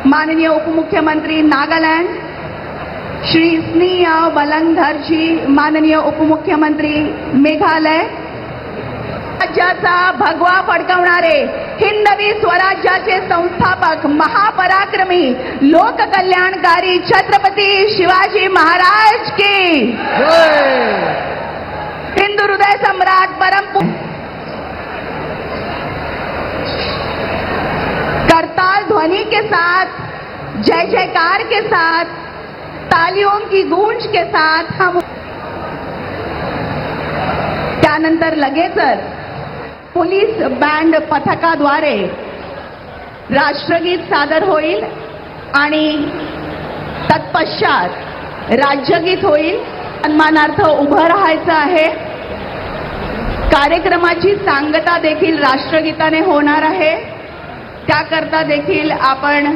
माननीय उपमुख्यमंत्री नागालैंड श्री स्नेहा बलंधर जी, माननीय उपमुख्यमंत्री मेघालय, राज्याचा भगवा फडकवणारे हिंदवी स्वराज्याचे संस्थापक महापराक्रमी लोककल्याणकारी छत्रपती शिवाजी महाराज की हिंदू हृदय सम्राट परम करताल ध्वनि के साथ, जय जयकार के साथ, तालियों की गूंज के साथ हम त्यानंतर लगेचच पोलीस बँड पथकाद्वारे राष्ट्रगीत सादर होईल आणि तत्पश्चात राज्यगीत होईल. सन्मानार्थ उभं राहायचं आहे. कार्यक्रमाची सांगता देखील राष्ट्रगीताने होणार आहे. त्याकरता देखील आपण